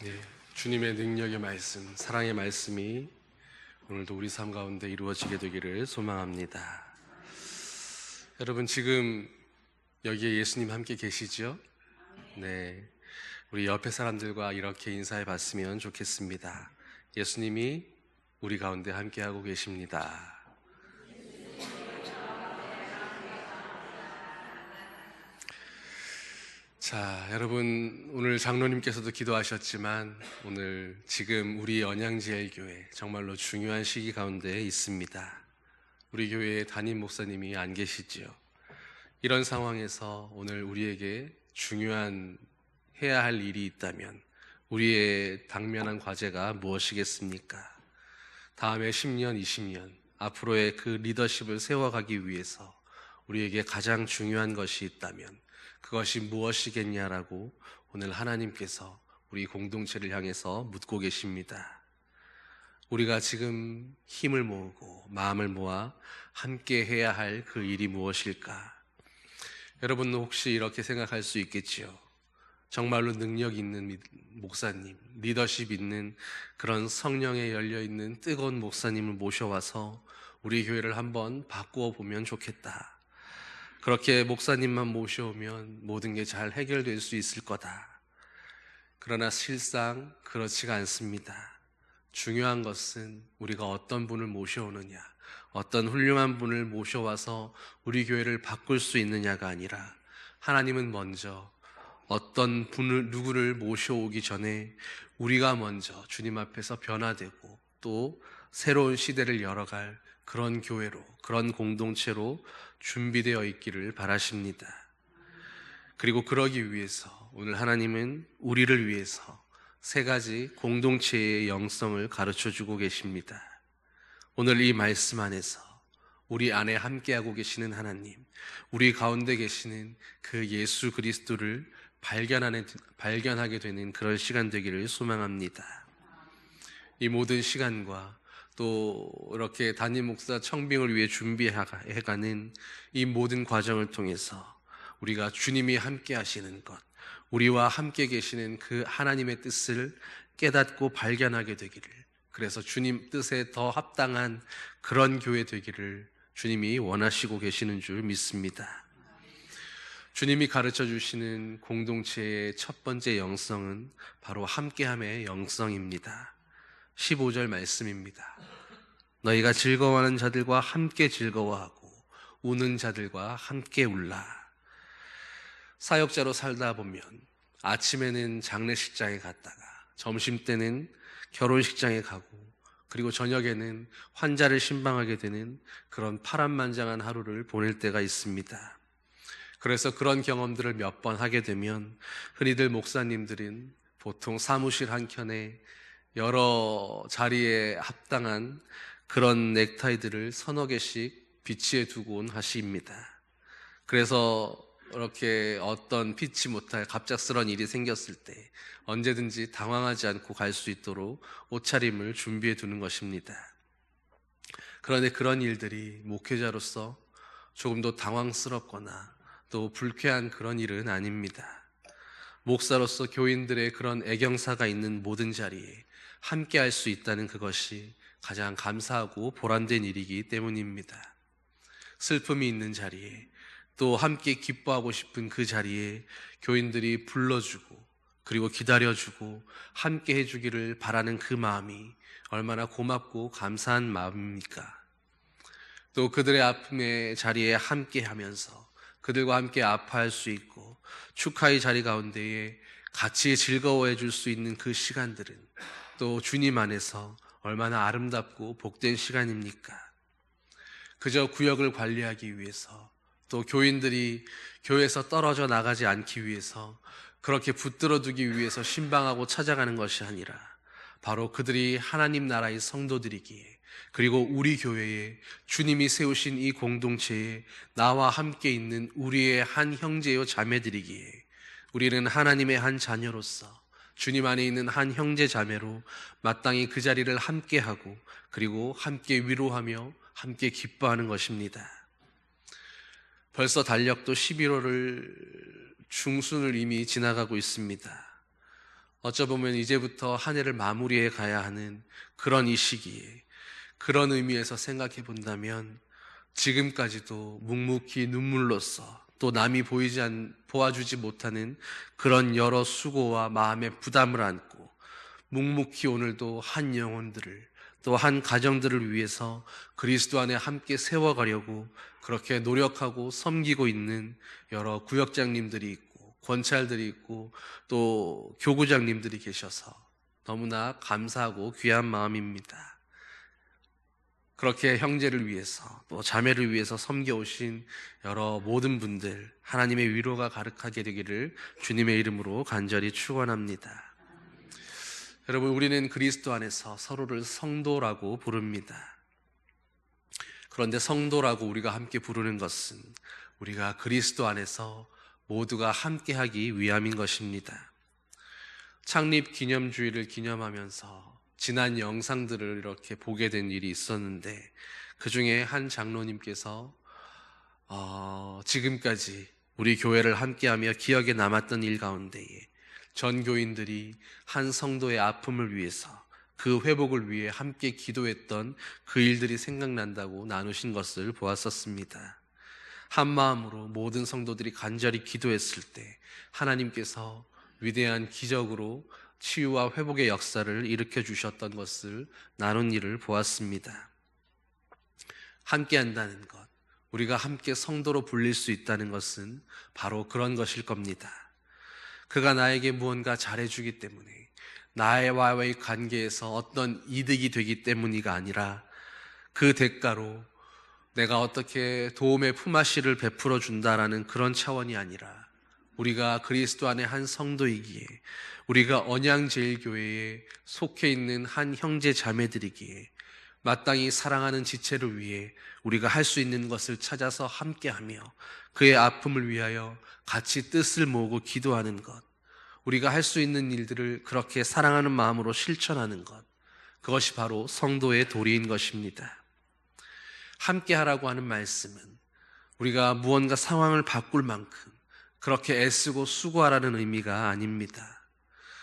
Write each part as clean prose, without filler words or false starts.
네, 주님의 능력의 말씀, 사랑의 말씀이 오늘도 우리 삶 가운데 이루어지게 되기를 소망합니다. 여러분, 지금 여기에 예수님 함께 계시죠? 네, 우리 옆에 사람들과 이렇게 인사해 봤으면 좋겠습니다. 예수님이 우리 가운데 함께하고 계십니다. 자, 여러분, 오늘 장로님께서도 기도하셨지만 오늘 지금 우리 언양제일교회 정말로 중요한 시기 가운데 있습니다. 우리 교회의 담임 목사님이 안 계시지요. 이런 상황에서 오늘 우리에게 중요한 해야 할 일이 있다면 우리의 당면한 과제가 무엇이겠습니까? 다음에 10년, 20년 앞으로의 그 리더십을 세워가기 위해서 우리에게 가장 중요한 것이 있다면 그것이 무엇이겠냐라고 오늘 하나님께서 우리 공동체를 향해서 묻고 계십니다. 우리가 지금 힘을 모으고 마음을 모아 함께 해야 할 그 일이 무엇일까? 여러분 혹시 이렇게 생각할 수 있겠지요. 정말로 능력 있는 목사님, 리더십 있는 그런 성령에 열려있는 뜨거운 목사님을 모셔와서 우리 교회를 한번 바꾸어 보면 좋겠다. 그렇게 목사님만 모셔오면 모든 게 잘 해결될 수 있을 거다. 그러나 실상 그렇지가 않습니다. 중요한 것은 우리가 어떤 분을 모셔오느냐, 어떤 훌륭한 분을 모셔와서 우리 교회를 바꿀 수 있느냐가 아니라 하나님은 먼저 어떤 분을, 누구를 모셔오기 전에 우리가 먼저 주님 앞에서 변화되고 또 새로운 시대를 열어갈 그런 교회로, 그런 공동체로 준비되어 있기를 바라십니다. 그리고 그러기 위해서 오늘 하나님은 우리를 위해서 세 가지 공동체의 영성을 가르쳐 주고 계십니다. 오늘 이 말씀 안에서 우리 안에 함께하고 계시는 하나님, 우리 가운데 계시는 그 예수 그리스도를 발견하게 되는 그런 시간 되기를 소망합니다. 이 모든 시간과 또 이렇게 담임 목사 청빙을 위해 준비해가는 이 모든 과정을 통해서 우리가 주님이 함께 하시는 것, 우리와 함께 계시는 그 하나님의 뜻을 깨닫고 발견하게 되기를, 그래서 주님 뜻에 더 합당한 그런 교회 되기를 주님이 원하시고 계시는 줄 믿습니다. 주님이 가르쳐 주시는 공동체의 첫 번째 영성은 바로 함께함의 영성입니다. 15절 말씀입니다. 너희가 즐거워하는 자들과 함께 즐거워하고 우는 자들과 함께 울라. 사역자로 살다 보면 아침에는 장례식장에 갔다가 점심때는 결혼식장에 가고 그리고 저녁에는 환자를 신방하게 되는 그런 파란만장한 하루를 보낼 때가 있습니다. 그래서 그런 경험들을 몇 번 하게 되면 흔히들 목사님들은 보통 사무실 한켠에 여러 자리에 합당한 그런 넥타이들을 서너 개씩 비치해 두곤 하십니다. 그래서 이렇게 어떤 피치 못할 갑작스런 일이 생겼을 때 언제든지 당황하지 않고 갈 수 있도록 옷차림을 준비해 두는 것입니다. 그런데 그런 일들이 목회자로서 조금 더 당황스럽거나 또 불쾌한 그런 일은 아닙니다. 목사로서 교인들의 그런 애경사가 있는 모든 자리에 함께 할 수 있다는 그것이 가장 감사하고 보람된 일이기 때문입니다. 슬픔이 있는 자리에 또 함께 기뻐하고 싶은 그 자리에 교인들이 불러주고 그리고 기다려주고 함께 해주기를 바라는 그 마음이 얼마나 고맙고 감사한 마음입니까? 또 그들의 아픔의 자리에 함께 하면서 그들과 함께 아파할 수 있고 축하의 자리 가운데에 같이 즐거워해 줄 수 있는 그 시간들은 또 주님 안에서 얼마나 아름답고 복된 시간입니까? 그저 구역을 관리하기 위해서 또 교인들이 교회에서 떨어져 나가지 않기 위해서 그렇게 붙들어 두기 위해서 신방하고 찾아가는 것이 아니라 바로 그들이 하나님 나라의 성도들이기에 그리고 우리 교회에 주님이 세우신 이 공동체에 나와 함께 있는 우리의 한 형제요 자매들이기에 우리는 하나님의 한 자녀로서 주님 안에 있는 한 형제 자매로 마땅히 그 자리를 함께하고 그리고 함께 위로하며 함께 기뻐하는 것입니다. 벌써 달력도 11월을 중순을 이미 지나가고 있습니다. 어쩌보면 이제부터 한 해를 마무리해 가야 하는 그런 이 시기에, 그런 의미에서 생각해 본다면 지금까지도 묵묵히 눈물로써 또 남이 보아주지 못하는 그런 여러 수고와 마음의 부담을 안고 묵묵히 오늘도 한 영혼들을, 또 한 가정들을 위해서 그리스도 안에 함께 세워가려고 그렇게 노력하고 섬기고 있는 여러 구역장님들이 있고 권찰들이 있고 또 교구장님들이 계셔서 너무나 감사하고 귀한 마음입니다. 그렇게 형제를 위해서 또 자매를 위해서 섬겨오신 여러 모든 분들, 하나님의 위로가 가득하게 되기를 주님의 이름으로 간절히 축원합니다. 여러분, 우리는 그리스도 안에서 서로를 성도라고 부릅니다. 그런데 성도라고 우리가 함께 부르는 것은 우리가 그리스도 안에서 모두가 함께하기 위함인 것입니다. 창립 기념주일을 기념하면서 지난 영상들을 이렇게 보게 된 일이 있었는데, 그 중에 한 장로님께서 지금까지 우리 교회를 함께하며 기억에 남았던 일 가운데에 전 교인들이 한 성도의 아픔을 위해서, 그 회복을 위해 함께 기도했던 그 일들이 생각난다고 나누신 것을 보았었습니다. 한 마음으로 모든 성도들이 간절히 기도했을 때 하나님께서 위대한 기적으로 치유와 회복의 역사를 일으켜 주셨던 것을 나눈 일을 보았습니다. 함께 한다는 것, 우리가 함께 성도로 불릴 수 있다는 것은 바로 그런 것일 겁니다. 그가 나에게 무언가 잘해주기 때문에, 나와의 관계에서 어떤 이득이 되기 때문이가 아니라 그 대가로 내가 어떻게 도움의 품앗이를 베풀어 준다라는 그런 차원이 아니라, 우리가 그리스도 안에 한 성도이기에, 우리가 언양제일교회에 속해 있는 한 형제 자매들이기에 마땅히 사랑하는 지체를 위해 우리가 할 수 있는 것을 찾아서 함께하며 그의 아픔을 위하여 같이 뜻을 모으고 기도하는 것, 우리가 할 수 있는 일들을 그렇게 사랑하는 마음으로 실천하는 것, 그것이 바로 성도의 도리인 것입니다. 함께하라고 하는 말씀은 우리가 무언가 상황을 바꿀 만큼 그렇게 애쓰고 수고하라는 의미가 아닙니다.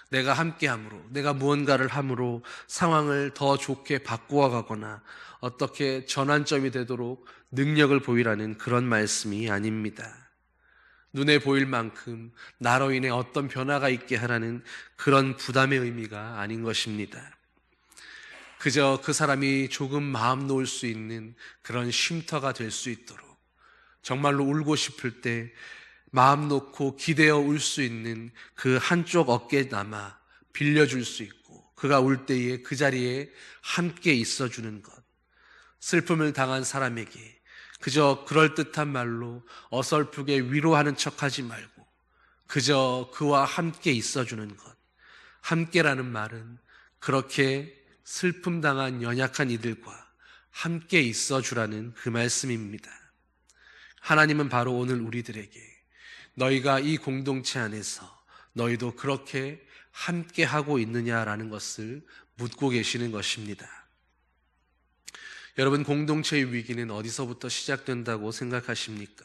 내가 함께함으로, 내가 무언가를 함으로 상황을 더 좋게 바꾸어 가거나 어떻게 전환점이 되도록 능력을 보이라는 그런 말씀이 아닙니다. 눈에 보일 만큼 나로 인해 어떤 변화가 있게 하라는 그런 부담의 의미가 아닌 것입니다. 그저 그 사람이 조금 마음 놓을 수 있는 그런 쉼터가 될 수 있도록, 정말로 울고 싶을 때 마음 놓고 기대어 울 수 있는 그 한쪽 어깨나마 빌려줄 수 있고, 그가 울 때에 그 자리에 함께 있어주는 것, 슬픔을 당한 사람에게 그저 그럴듯한 말로 어설프게 위로하는 척하지 말고 그저 그와 함께 있어주는 것. 함께라는 말은 그렇게 슬픔 당한 연약한 이들과 함께 있어주라는 그 말씀입니다. 하나님은 바로 오늘 우리들에게 너희가 이 공동체 안에서 너희도 그렇게 함께하고 있느냐라는 것을 묻고 계시는 것입니다. 여러분, 공동체의 위기는 어디서부터 시작된다고 생각하십니까?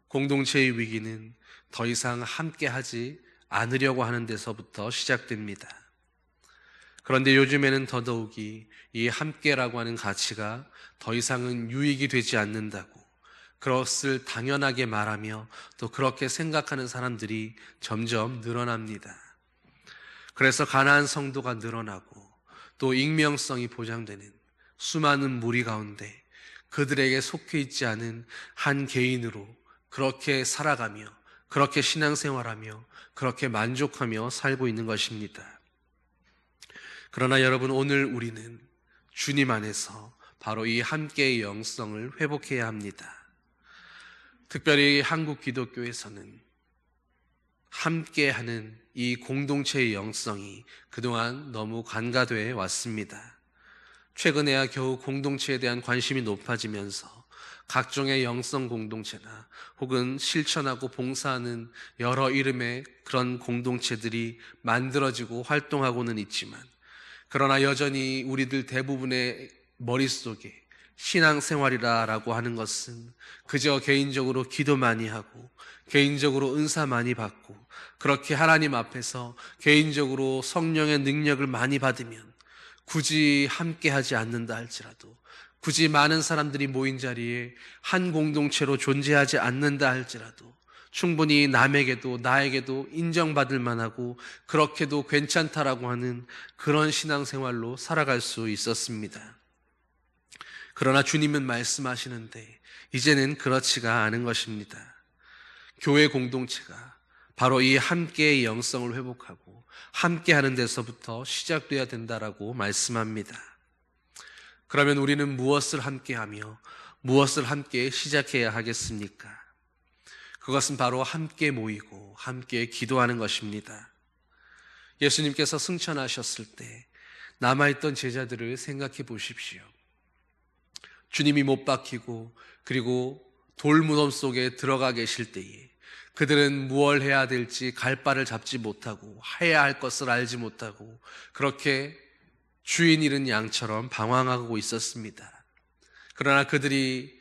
공동체의 위기는 더 이상 함께하지 않으려고 하는 데서부터 시작됩니다. 그런데 요즘에는 더더욱이 이 함께라고 하는 가치가 더 이상은 유익이 되지 않는다고, 그것을 당연하게 말하며 또 그렇게 생각하는 사람들이 점점 늘어납니다. 그래서 가나안 성도가 늘어나고 또 익명성이 보장되는 수많은 무리 가운데 그들에게 속해 있지 않은 한 개인으로 그렇게 살아가며 그렇게 신앙생활하며 그렇게 만족하며 살고 있는 것입니다. 그러나 여러분, 오늘 우리는 주님 안에서 바로 이 함께의 영성을 회복해야 합니다. 특별히 한국 기독교에서는 함께하는 이 공동체의 영성이 그동안 너무 간과되어 왔습니다. 최근에야 겨우 공동체에 대한 관심이 높아지면서 각종의 영성 공동체나 혹은 실천하고 봉사하는 여러 이름의 그런 공동체들이 만들어지고 활동하고는 있지만, 그러나 여전히 우리들 대부분의 머릿속에 신앙생활이라고 하는 것은 그저 개인적으로 기도 많이 하고 개인적으로 은사 많이 받고 그렇게 하나님 앞에서 개인적으로 성령의 능력을 많이 받으면 굳이 함께 하지 않는다 할지라도, 굳이 많은 사람들이 모인 자리에 한 공동체로 존재하지 않는다 할지라도 충분히 남에게도 나에게도 인정받을 만하고 그렇게도 괜찮다라고 하는 그런 신앙생활로 살아갈 수 있었습니다. 그러나 주님은 말씀하시는데 이제는 그렇지가 않은 것입니다. 교회 공동체가 바로 이 함께의 영성을 회복하고 함께하는 데서부터 시작돼야 된다라고 말씀합니다. 그러면 우리는 무엇을 함께하며 무엇을 함께 시작해야 하겠습니까? 그것은 바로 함께 모이고 함께 기도하는 것입니다. 예수님께서 승천하셨을 때 남아있던 제자들을 생각해 보십시오. 주님이 못 박히고 그리고 돌무덤 속에 들어가 계실 때에 그들은 무엇을 해야 될지 갈 바를 잡지 못하고 해야 할 것을 알지 못하고 그렇게 주인 잃은 양처럼 방황하고 있었습니다. 그러나 그들이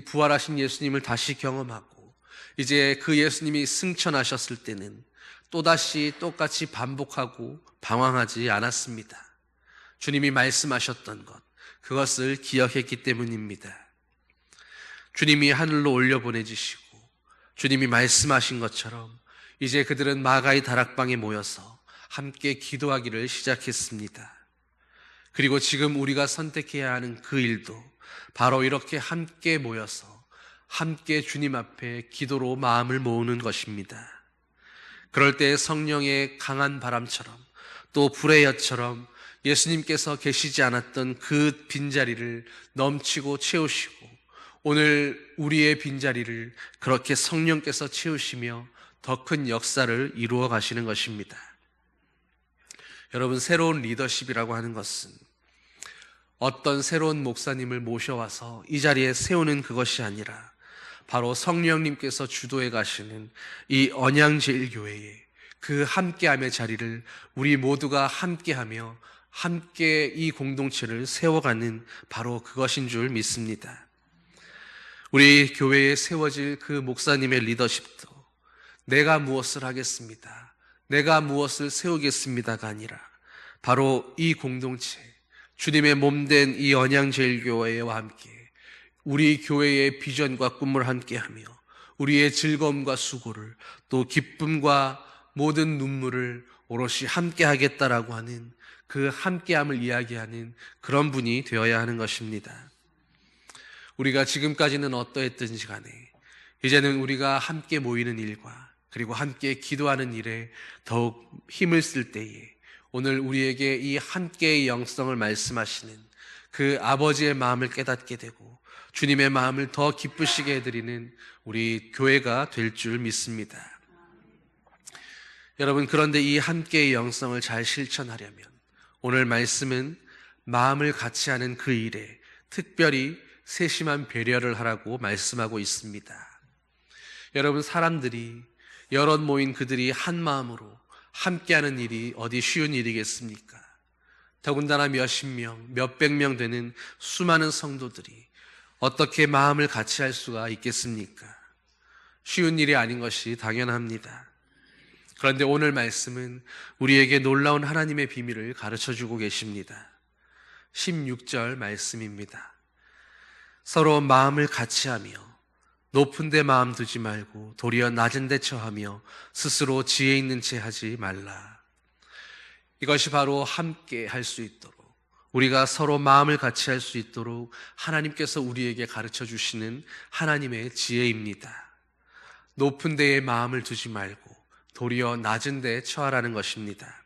부활하신 예수님을 다시 경험하고 이제 그 예수님이 승천하셨을 때는 또다시 똑같이 반복하고 방황하지 않았습니다. 주님이 말씀하셨던 것, 그것을 기억했기 때문입니다. 주님이 하늘로 올려보내지시고 주님이 말씀하신 것처럼 이제 그들은 마가의 다락방에 모여서 함께 기도하기를 시작했습니다. 그리고 지금 우리가 선택해야 하는 그 일도 바로 이렇게 함께 모여서 함께 주님 앞에 기도로 마음을 모으는 것입니다. 그럴 때 성령의 강한 바람처럼 또 불의 엿처럼 예수님께서 계시지 않았던 그 빈자리를 넘치고 채우시고 오늘 우리의 빈자리를 그렇게 성령께서 채우시며 더 큰 역사를 이루어 가시는 것입니다. 여러분, 새로운 리더십이라고 하는 것은 어떤 새로운 목사님을 모셔와서 이 자리에 세우는 그것이 아니라 바로 성령님께서 주도해 가시는 이 언양제일교회의 그 함께함의 자리를 우리 모두가 함께하며 함께 이 공동체를 세워가는 바로 그것인 줄 믿습니다. 우리 교회에 세워질 그 목사님의 리더십도 내가 무엇을 하겠습니다, 내가 무엇을 세우겠습니다가 아니라 바로 이 공동체, 주님의 몸된 이 언양제일교회와 함께 우리 교회의 비전과 꿈을 함께하며 우리의 즐거움과 수고를 또 기쁨과 모든 눈물을 오롯이 함께하겠다라고 하는 그 함께함을 이야기하는 그런 분이 되어야 하는 것입니다. 우리가 지금까지는 어떠했든지 간에 이제는 우리가 함께 모이는 일과 그리고 함께 기도하는 일에 더욱 힘을 쓸 때에 오늘 우리에게 이 함께의 영성을 말씀하시는 그 아버지의 마음을 깨닫게 되고 주님의 마음을 더 기쁘시게 해드리는 우리 교회가 될 줄 믿습니다. 여러분, 그런데 이 함께의 영성을 잘 실천하려면 오늘 말씀은 마음을 같이 하는 그 일에 특별히 세심한 배려를 하라고 말씀하고 있습니다. 여러분, 사람들이 여럿 모인 그들이 한 마음으로 함께하는 일이 어디 쉬운 일이겠습니까? 더군다나 몇십 명, 몇백 명 되는 수많은 성도들이 어떻게 마음을 같이 할 수가 있겠습니까? 쉬운 일이 아닌 것이 당연합니다. 그런데 오늘 말씀은 우리에게 놀라운 하나님의 비밀을 가르쳐주고 계십니다. 16절 말씀입니다. 서로 마음을 같이 하며 높은 데 마음 두지 말고 도리어 낮은 데 처하며 스스로 지혜 있는 채 하지 말라. 이것이 바로 함께 할 수 있도록, 우리가 서로 마음을 같이 할 수 있도록 하나님께서 우리에게 가르쳐 주시는 하나님의 지혜입니다. 높은 데에 마음을 두지 말고 도리어 낮은 데에 처하라는 것입니다.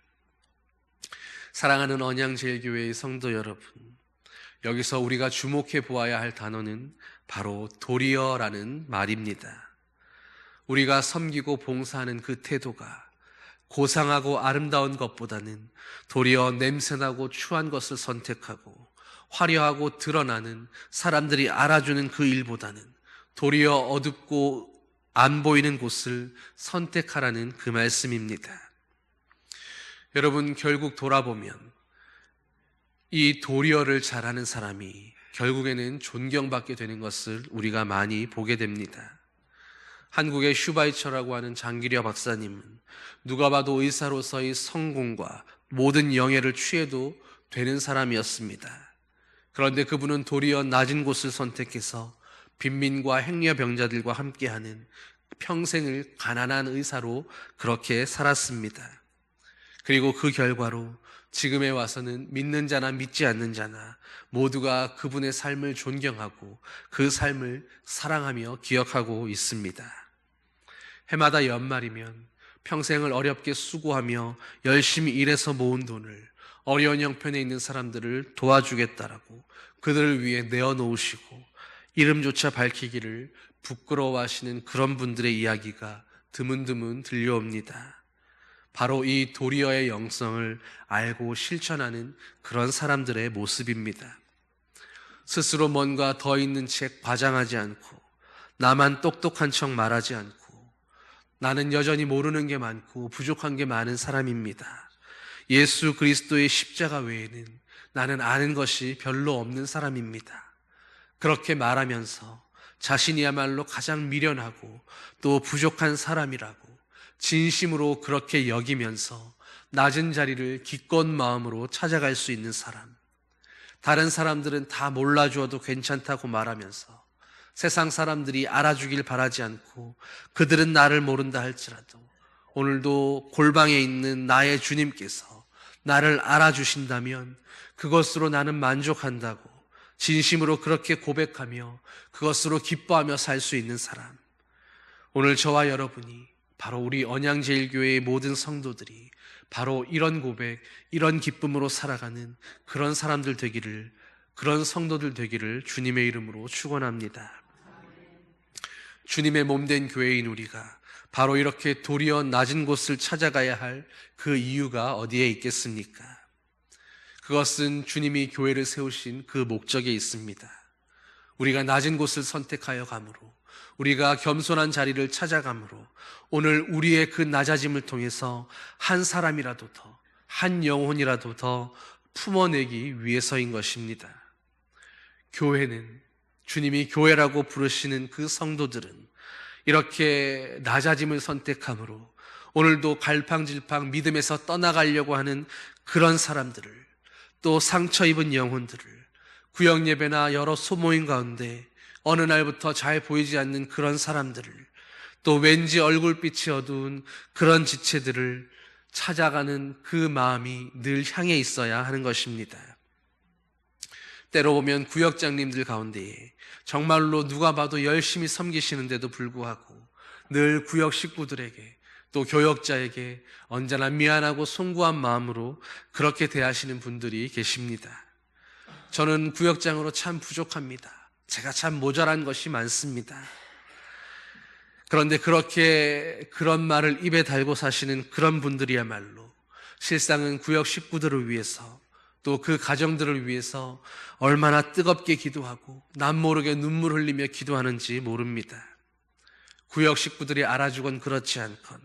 사랑하는 언양제일교회의 성도 여러분, 여기서 우리가 주목해 보아야 할 단어는 바로 도리어라는 말입니다. 우리가 섬기고 봉사하는 그 태도가 고상하고 아름다운 것보다는 도리어 냄새나고 추한 것을 선택하고 화려하고 드러나는 사람들이 알아주는 그 일보다는 도리어 어둡고 안 보이는 곳을 선택하라는 그 말씀입니다. 여러분, 결국 돌아보면 이 도리어를 잘하는 사람이 결국에는 존경받게 되는 것을 우리가 많이 보게 됩니다. 한국의 슈바이처라고 하는 장기려 박사님은 누가 봐도 의사로서의 성공과 모든 영예를 취해도 되는 사람이었습니다. 그런데 그분은 도리어 낮은 곳을 선택해서 빈민과 행여병자들과 함께하는 평생을 가난한 의사로 그렇게 살았습니다. 그리고 그 결과로 지금에 와서는 믿는 자나 믿지 않는 자나 모두가 그분의 삶을 존경하고 그 삶을 사랑하며 기억하고 있습니다. 해마다 연말이면 평생을 어렵게 수고하며 열심히 일해서 모은 돈을 어려운 형편에 있는 사람들을 도와주겠다라고 그들을 위해 내어놓으시고 이름조차 밝히기를 부끄러워하시는 그런 분들의 이야기가 드문드문 들려옵니다. 바로 이 도리어의 영성을 알고 실천하는 그런 사람들의 모습입니다. 스스로 뭔가 더 있는 책 과장하지 않고 나만 똑똑한 척 말하지 않고 나는 여전히 모르는 게 많고 부족한 게 많은 사람입니다. 예수 그리스도의 십자가 외에는 나는 아는 것이 별로 없는 사람입니다. 그렇게 말하면서 자신이야말로 가장 미련하고 또 부족한 사람이라고 진심으로 그렇게 여기면서 낮은 자리를 기꺼운 마음으로 찾아갈 수 있는 사람, 다른 사람들은 다 몰라주어도 괜찮다고 말하면서 세상 사람들이 알아주길 바라지 않고 그들은 나를 모른다 할지라도 오늘도 골방에 있는 나의 주님께서 나를 알아주신다면 그것으로 나는 만족한다고 진심으로 그렇게 고백하며 그것으로 기뻐하며 살 수 있는 사람, 오늘 저와 여러분이 바로 우리 언양제일교회의 모든 성도들이 바로 이런 고백, 이런 기쁨으로 살아가는 그런 사람들 되기를, 그런 성도들 되기를 주님의 이름으로 축원합니다. 주님의 몸된 교회인 우리가 바로 이렇게 도리어 낮은 곳을 찾아가야 할 그 이유가 어디에 있겠습니까? 그것은 주님이 교회를 세우신 그 목적에 있습니다. 우리가 낮은 곳을 선택하여 가므로, 우리가 겸손한 자리를 찾아가므로 오늘 우리의 그 낮아짐을 통해서 한 사람이라도 더, 한 영혼이라도 더 품어내기 위해서인 것입니다. 교회는, 주님이 교회라고 부르시는 그 성도들은 이렇게 낮아짐을 선택함으로 오늘도 갈팡질팡 믿음에서 떠나가려고 하는 그런 사람들을, 또 상처 입은 영혼들을 구역 예배나 여러 소모임 가운데 어느 날부터 잘 보이지 않는 그런 사람들을, 또 왠지 얼굴빛이 어두운 그런 지체들을 찾아가는 그 마음이 늘 향해 있어야 하는 것입니다. 때로 보면 구역장님들 가운데에 정말로 누가 봐도 열심히 섬기시는데도 불구하고 늘 구역 식구들에게 또 교역자에게 언제나 미안하고 송구한 마음으로 그렇게 대하시는 분들이 계십니다. 저는 구역장으로 참 부족합니다. 제가 참 모자란 것이 많습니다. 그런데 그렇게 그런 말을 입에 달고 사시는 그런 분들이야말로 실상은 구역 식구들을 위해서 또 그 가정들을 위해서 얼마나 뜨겁게 기도하고 남모르게 눈물 흘리며 기도하는지 모릅니다. 구역 식구들이 알아주건 그렇지 않건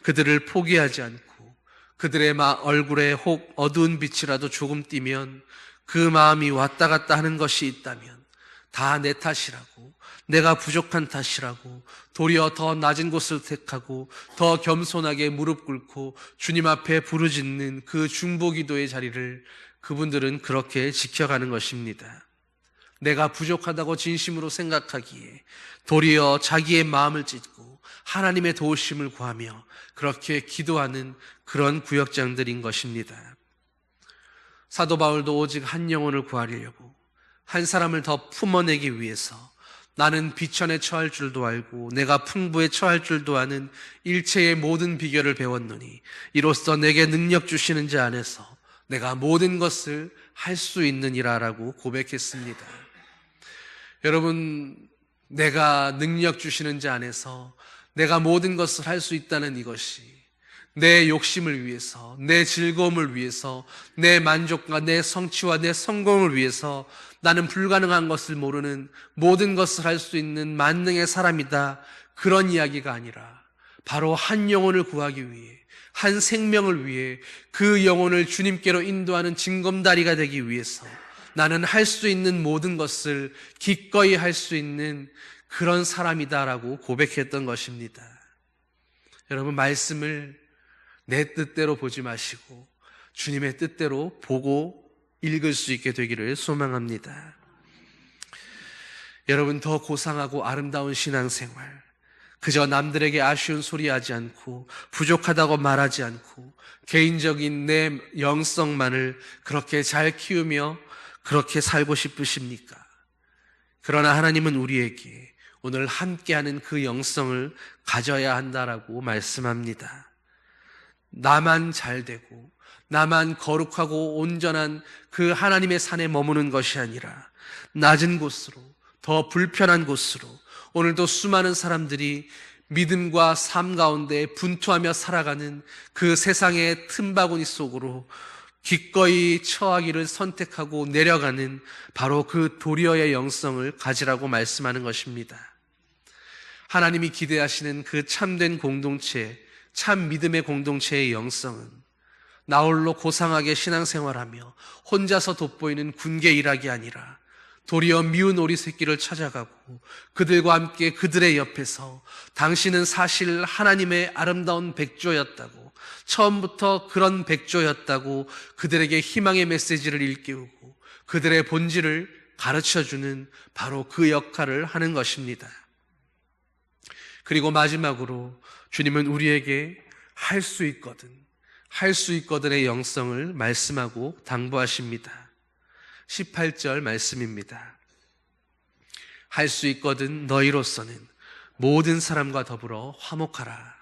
그들을 포기하지 않고 그들의 얼굴에 혹 어두운 빛이라도 조금 띄면 그 마음이 왔다 갔다 하는 것이 있다면 다 내 탓이라고, 내가 부족한 탓이라고 도리어 더 낮은 곳을 택하고 더 겸손하게 무릎 꿇고 주님 앞에 부르짖는 그 중보기도의 자리를 그분들은 그렇게 지켜가는 것입니다. 내가 부족하다고 진심으로 생각하기에 도리어 자기의 마음을 찢고 하나님의 도우심을 구하며 그렇게 기도하는 그런 구역장들인 것입니다. 사도 바울도 오직 한 영혼을 구하려고, 한 사람을 더 품어내기 위해서 나는 비천에 처할 줄도 알고 내가 풍부에 처할 줄도 아는 일체의 모든 비결을 배웠노니 이로써 내게 능력 주시는 자 안에서 내가 모든 것을 할 수 있느니라 라고 고백했습니다. 여러분, 내가 능력 주시는 자 안에서 내가 모든 것을 할 수 있다는 이것이 내 욕심을 위해서, 내 즐거움을 위해서, 내 만족과 내 성취와 내 성공을 위해서 나는 불가능한 것을 모르는 모든 것을 할 수 있는 만능의 사람이다, 그런 이야기가 아니라 바로 한 영혼을 구하기 위해, 한 생명을 위해 그 영혼을 주님께로 인도하는 징검다리가 되기 위해서 나는 할 수 있는 모든 것을 기꺼이 할 수 있는 그런 사람이다라고 고백했던 것입니다. 여러분, 말씀을 내 뜻대로 보지 마시고 주님의 뜻대로 보고 읽을 수 있게 되기를 소망합니다. 여러분, 더 고상하고 아름다운 신앙생활, 그저 남들에게 아쉬운 소리 하지 않고 부족하다고 말하지 않고 개인적인 내 영성만을 그렇게 잘 키우며 그렇게 살고 싶으십니까? 그러나 하나님은 우리에게 오늘 함께하는 그 영성을 가져야 한다라고 말씀합니다. 나만 잘 되고 나만 거룩하고 온전한 그 하나님의 산에 머무는 것이 아니라 낮은 곳으로, 더 불편한 곳으로, 오늘도 수많은 사람들이 믿음과 삶 가운데 분투하며 살아가는 그 세상의 틈바구니 속으로 기꺼이 처하기를 선택하고 내려가는 바로 그 도리어의 영성을 가지라고 말씀하는 것입니다. 하나님이 기대하시는 그 참된 공동체, 참 믿음의 공동체의 영성은 나홀로 고상하게 신앙생활하며 혼자서 돋보이는 군계 일학이 아니라 도리어 미운 오리 새끼를 찾아가고 그들과 함께 그들의 옆에서 당신은 사실 하나님의 아름다운 백조였다고, 처음부터 그런 백조였다고 그들에게 희망의 메시지를 일깨우고 그들의 본질을 가르쳐주는 바로 그 역할을 하는 것입니다. 그리고 마지막으로 주님은 우리에게 할 수 있거든의 영성을 말씀하고 당부하십니다. 18절 말씀입니다. 할 수 있거든 너희로서는 모든 사람과 더불어 화목하라.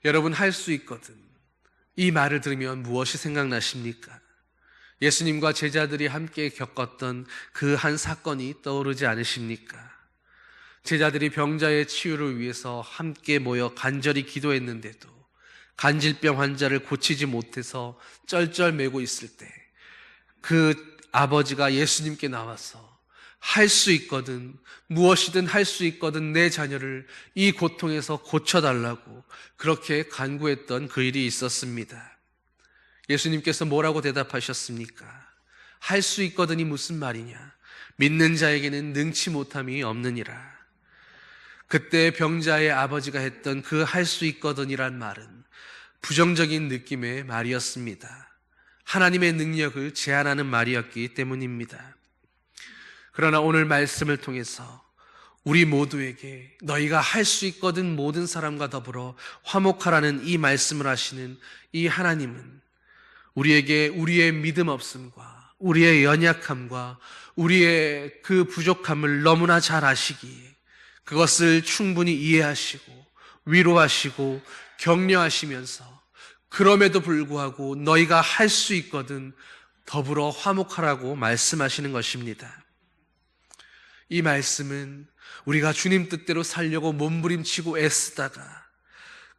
여러분, 할 수 있거든, 이 말을 들으면 무엇이 생각나십니까? 예수님과 제자들이 함께 겪었던 그 한 사건이 떠오르지 않으십니까? 제자들이 병자의 치유를 위해서 함께 모여 간절히 기도했는데도 간질병 환자를 고치지 못해서 쩔쩔매고 있을 때 그 아버지가 예수님께 나와서 할 수 있거든, 무엇이든 할 수 있거든 내 자녀를 이 고통에서 고쳐달라고 그렇게 간구했던 그 일이 있었습니다. 예수님께서 뭐라고 대답하셨습니까? 할 수 있거든이 무슨 말이냐? 믿는 자에게는 능치 못함이 없느니라. 그때 병자의 아버지가 했던 그 할 수 있거든이란 말은 부정적인 느낌의 말이었습니다. 하나님의 능력을 제한하는 말이었기 때문입니다. 그러나 오늘 말씀을 통해서 우리 모두에게 너희가 할 수 있거든 모든 사람과 더불어 화목하라는 이 말씀을 하시는 이 하나님은 우리에게 우리의 믿음 없음과 우리의 연약함과 우리의 그 부족함을 너무나 잘 아시기에 그것을 충분히 이해하시고 위로하시고 격려하시면서 그럼에도 불구하고 너희가 할 수 있거든 더불어 화목하라고 말씀하시는 것입니다. 이 말씀은 우리가 주님 뜻대로 살려고 몸부림치고 애쓰다가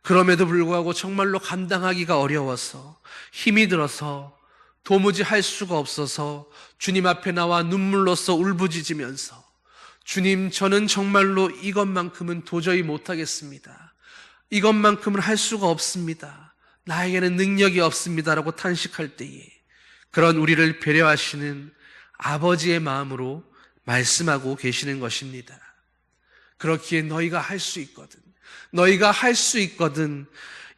그럼에도 불구하고 정말로 감당하기가 어려워서 힘이 들어서 도무지 할 수가 없어서 주님 앞에 나와 눈물로써 울부짖으면서 주님, 저는 정말로 이것만큼은 도저히 못하겠습니다. 이것만큼은 할 수가 없습니다. 나에게는 능력이 없습니다라고 탄식할 때에 그런 우리를 배려하시는 아버지의 마음으로 말씀하고 계시는 것입니다. 그렇기에 너희가 할 수 있거든,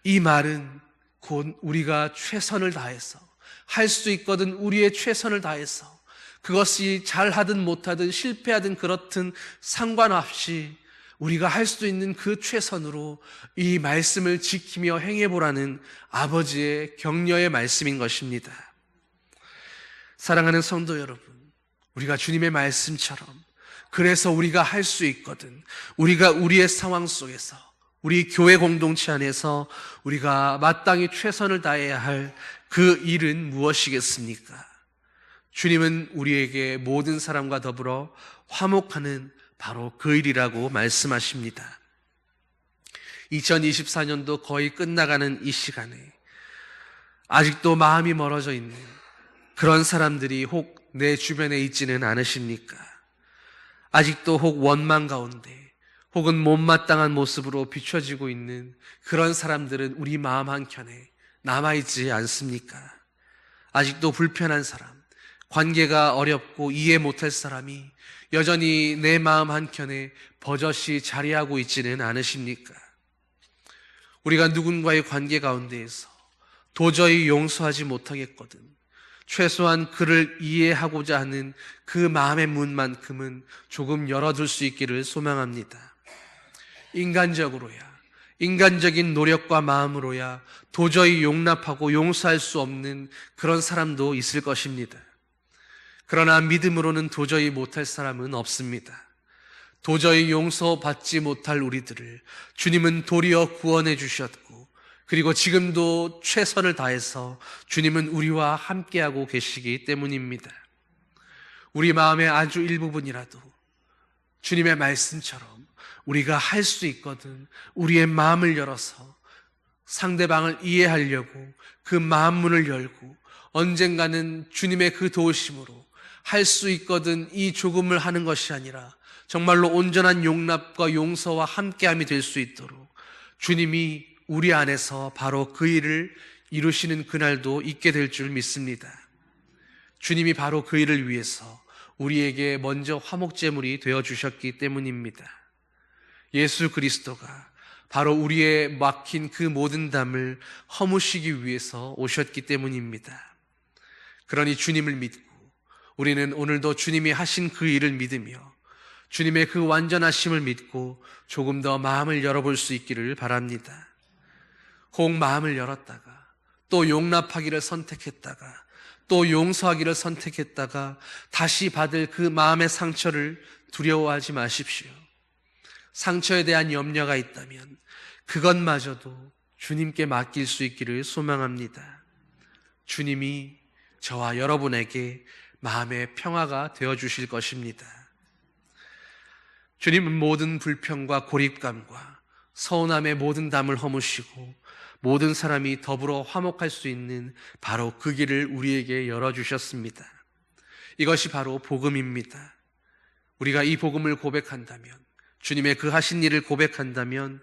이 말은 곧 우리가 최선을 다해서 할 수 있거든 우리의 최선을 다해서 그것이 잘하든 못하든 실패하든 그렇든 상관없이 우리가 할 수 있는 그 최선으로 이 말씀을 지키며 행해보라는 아버지의 격려의 말씀인 것입니다. 사랑하는 성도 여러분, 우리가 주님의 말씀처럼 그래서 우리가 할 수 있거든, 우리가 우리의 상황 속에서 우리 교회 공동체 안에서 우리가 마땅히 최선을 다해야 할 그 일은 무엇이겠습니까? 주님은 우리에게 모든 사람과 더불어 화목하는 바로 그 일이라고 말씀하십니다. 2024년도 거의 끝나가는 이 시간에 아직도 마음이 멀어져 있는 그런 사람들이 혹 내 주변에 있지는 않으십니까? 아직도 혹 원망 가운데 혹은 못마땅한 모습으로 비춰지고 있는 그런 사람들은 우리 마음 한켠에 남아있지 않습니까? 아직도 불편한 사람, 관계가 어렵고 이해 못할 사람이 여전히 내 마음 한켠에 버젓이 자리하고 있지는 않으십니까? 우리가 누군가의 관계 가운데에서 도저히 용서하지 못하겠거든 최소한 그를 이해하고자 하는 그 마음의 문만큼은 조금 열어둘 수 있기를 소망합니다. 인간적인 노력과 마음으로야 도저히 용납하고 용서할 수 없는 그런 사람도 있을 것입니다. 그러나 믿음으로는 도저히 못할 사람은 없습니다. 도저히 용서받지 못할 우리들을 주님은 도리어 구원해 주셨고, 그리고 지금도 최선을 다해서 주님은 우리와 함께하고 계시기 때문입니다. 우리 마음의 아주 일부분이라도 주님의 말씀처럼 우리가 할 수 있거든 우리의 마음을 열어서 상대방을 이해하려고 그 마음문을 열고 언젠가는 주님의 그 도우심으로 할 수 있거든 이 조금을 하는 것이 아니라 정말로 온전한 용납과 용서와 함께함이 될 수 있도록 주님이 우리 안에서 바로 그 일을 이루시는 그날도 있게 될 줄 믿습니다. 주님이 바로 그 일을 위해서 우리에게 먼저 화목제물이 되어주셨기 때문입니다. 예수 그리스도가 바로 우리의 막힌 그 모든 담을 허무시기 위해서 오셨기 때문입니다. 그러니 주님을 믿고 우리는 오늘도 주님이 하신 그 일을 믿으며 주님의 그 완전하심을 믿고 조금 더 마음을 열어볼 수 있기를 바랍니다. 혹 마음을 열었다가 또 용납하기를 선택했다가 또 용서하기를 선택했다가 다시 받을 그 마음의 상처를 두려워하지 마십시오. 상처에 대한 염려가 있다면 그것마저도 주님께 맡길 수 있기를 소망합니다. 주님이 저와 여러분에게 마음의 평화가 되어주실 것입니다. 주님은 모든 불평과 고립감과 서운함의 모든 담을 허무시고 모든 사람이 더불어 화목할 수 있는 바로 그 길을 우리에게 열어주셨습니다. 이것이 바로 복음입니다. 우리가 이 복음을 고백한다면, 주님의 그 하신 일을 고백한다면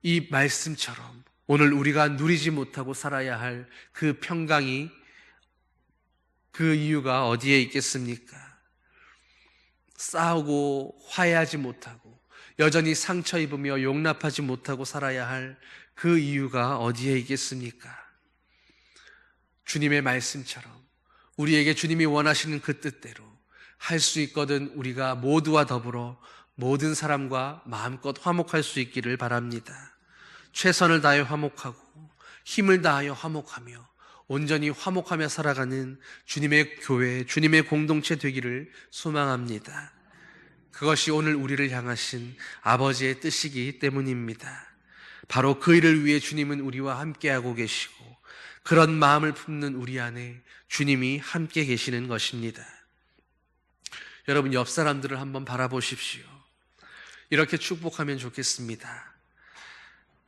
이 말씀처럼 오늘 우리가 누리지 못하고 살아야 할 그 평강이 그 이유가 어디에 있겠습니까? 싸우고 화해하지 못하고 여전히 상처 입으며 용납하지 못하고 살아야 할 그 이유가 어디에 있겠습니까? 주님의 말씀처럼 우리에게 주님이 원하시는 그 뜻대로 할 수 있거든 우리가 모두와 더불어 모든 사람과 마음껏 화목할 수 있기를 바랍니다. 최선을 다해 화목하고 힘을 다하여 화목하며 온전히 화목하며 살아가는 주님의 교회, 주님의 공동체 되기를 소망합니다. 그것이 오늘 우리를 향하신 아버지의 뜻이기 때문입니다. 바로 그 일을 위해 주님은 우리와 함께하고 계시고 그런 마음을 품는 우리 안에 주님이 함께 계시는 것입니다. 여러분, 옆 사람들을 한번 바라보십시오. 이렇게 축복하면 좋겠습니다.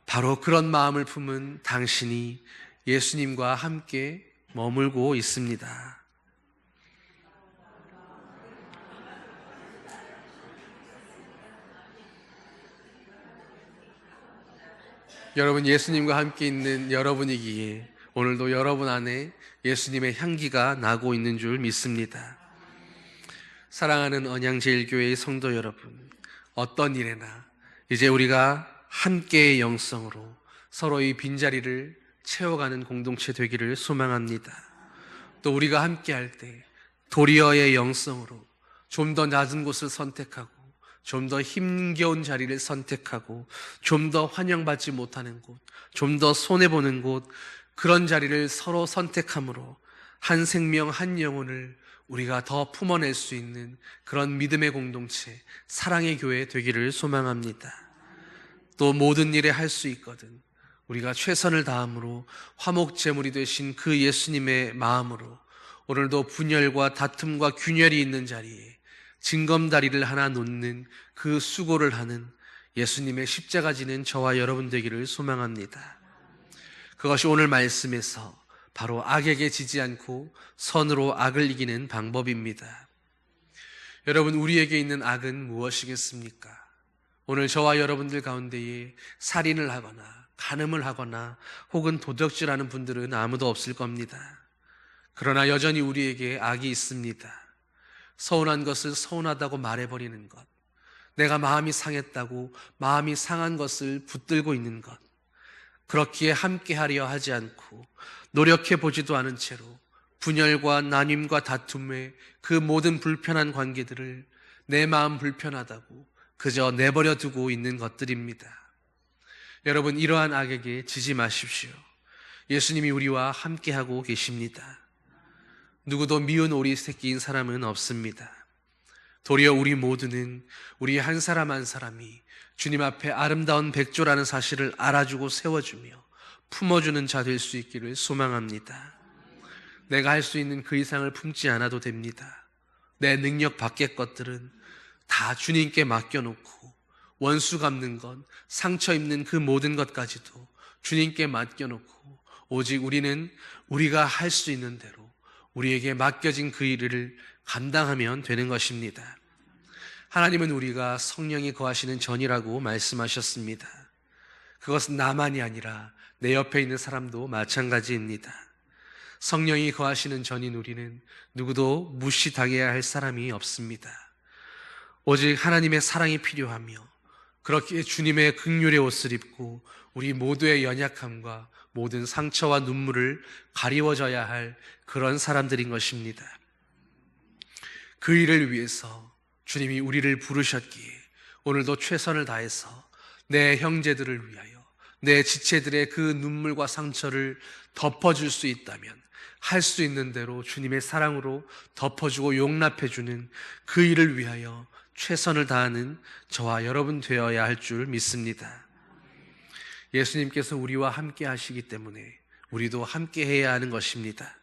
바로 그런 마음을 품은 당신이 예수님과 함께 머물고 있습니다. 여러분, 예수님과 함께 있는 여러분이기에 오늘도 여러분 안에 예수님의 향기가 나고 있는 줄 믿습니다. 사랑하는 언양제일교회의 성도 여러분, 어떤 일에나 이제 우리가 함께의 영성으로 서로의 빈자리를 채워가는 공동체 되기를 소망합니다. 또 우리가 함께할 때 도리어의 영성으로 좀 더 낮은 곳을 선택하고 좀 더 힘겨운 자리를 선택하고 좀 더 환영받지 못하는 곳, 좀 더 손해보는 곳, 그런 자리를 서로 선택함으로 한 생명 한 영혼을 우리가 더 품어낼 수 있는 그런 믿음의 공동체, 사랑의 교회 되기를 소망합니다. 또 모든 일에 할 수 있거든 우리가 최선을 다함으로 화목제물이 되신 그 예수님의 마음으로 오늘도 분열과 다툼과 균열이 있는 자리에 징검다리를 하나 놓는 그 수고를 하는 예수님의 십자가 지는 저와 여러분 되기를 소망합니다. 그것이 오늘 말씀에서 바로 악에게 지지 않고 선으로 악을 이기는 방법입니다. 여러분, 우리에게 있는 악은 무엇이겠습니까? 오늘 저와 여러분들 가운데에 살인을 하거나 간음을 하거나 혹은 도둑질하는 분들은 아무도 없을 겁니다. 그러나 여전히 우리에게 악이 있습니다. 서운한 것을 서운하다고 말해버리는 것, 내가 마음이 상했다고 마음이 상한 것을 붙들고 있는 것, 그렇기에 함께하려 하지 않고 노력해보지도 않은 채로 분열과 나뉨과 다툼의 그 모든 불편한 관계들을 내 마음 불편하다고 그저 내버려 두고 있는 것들입니다. 여러분, 이러한 악에게 지지 마십시오. 예수님이 우리와 함께하고 계십니다. 누구도 미운 오리 새끼인 사람은 없습니다. 도리어 우리 모두는 우리 한 사람 한 사람이 주님 앞에 아름다운 백조라는 사실을 알아주고 세워주며 품어주는 자 될 수 있기를 소망합니다. 내가 할 수 있는 그 이상을 품지 않아도 됩니다. 내 능력 밖의 것들은 다 주님께 맡겨놓고 원수 갚는 것, 상처 입는 그 모든 것까지도 주님께 맡겨놓고 오직 우리는 우리가 할 수 있는 대로 우리에게 맡겨진 그 일을 감당하면 되는 것입니다. 하나님은 우리가 성령이 거하시는 전이라고 말씀하셨습니다. 그것은 나만이 아니라 내 옆에 있는 사람도 마찬가지입니다. 성령이 거하시는 전인 우리는 누구도 무시당해야 할 사람이 없습니다. 오직 하나님의 사랑이 필요하며 그렇기에 주님의 긍휼의 옷을 입고 우리 모두의 연약함과 모든 상처와 눈물을 가리워져야 할 그런 사람들인 것입니다. 그 일을 위해서 주님이 우리를 부르셨기에 오늘도 최선을 다해서 내 형제들을 위하여 내 지체들의 그 눈물과 상처를 덮어줄 수 있다면 할 수 있는 대로 주님의 사랑으로 덮어주고 용납해주는 그 일을 위하여 최선을 다하는 저와 여러분 되어야 할 줄 믿습니다. 예수님께서 우리와 함께 하시기 때문에 우리도 함께 해야 하는 것입니다.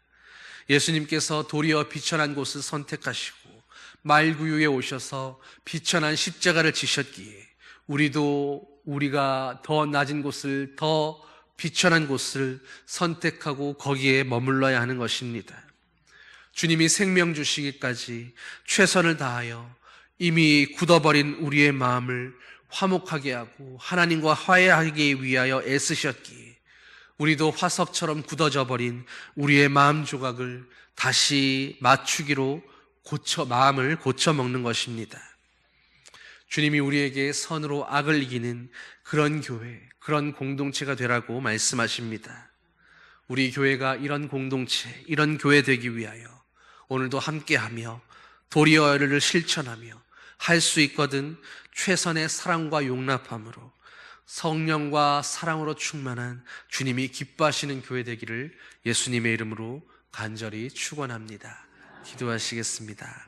예수님께서 도리어 비천한 곳을 선택하시고 말구유에 오셔서 비천한 십자가를 지셨기에 우리가 더 낮은 곳을, 더 비천한 곳을 선택하고 거기에 머물러야 하는 것입니다. 주님이 생명 주시기까지 최선을 다하여 이미 굳어버린 우리의 마음을 화목하게 하고 하나님과 화해하기 위하여 애쓰셨기에 우리도 화석처럼 굳어져 버린 우리의 마음 조각을 다시 맞추기로 마음을 고쳐 먹는 것입니다. 주님이 우리에게 선으로 악을 이기는 그런 교회, 그런 공동체가 되라고 말씀하십니다. 우리 교회가 이런 공동체, 이런 교회 되기 위하여 오늘도 함께하며 도리어를 실천하며 할 수 있거든 최선의 사랑과 용납함으로 성령과 사랑으로 충만한 주님이 기뻐하시는 교회 되기를 예수님의 이름으로 간절히 축원합니다. 기도하시겠습니다.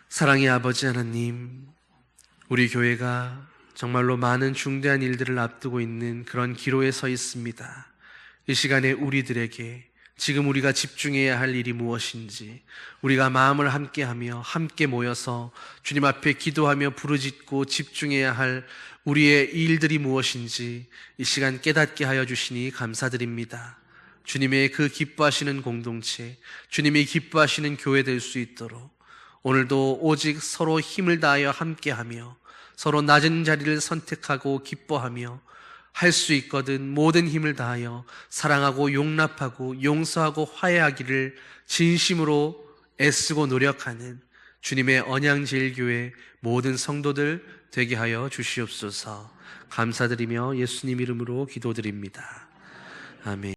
사랑의 아버지 하나님, 우리 교회가 정말로 많은 중대한 일들을 앞두고 있는 그런 기로에 서 있습니다. 이 시간에 우리들에게 지금 우리가 집중해야 할 일이 무엇인지, 우리가 마음을 함께하며 함께 모여서 주님 앞에 기도하며 부르짖고 집중해야 할 우리의 일들이 무엇인지 이 시간 깨닫게 하여 주시니 감사드립니다. 주님의 그 기뻐하시는 공동체, 주님이 기뻐하시는 교회 될 수 있도록 오늘도 오직 서로 힘을 다하여 함께하며 서로 낮은 자리를 선택하고 기뻐하며 할 수 있거든 모든 힘을 다하여 사랑하고 용납하고 용서하고 화해하기를 진심으로 애쓰고 노력하는 주님의 언양제일교회 모든 성도들 되게 하여 주시옵소서. 감사드리며 예수님 이름으로 기도드립니다. 아멘.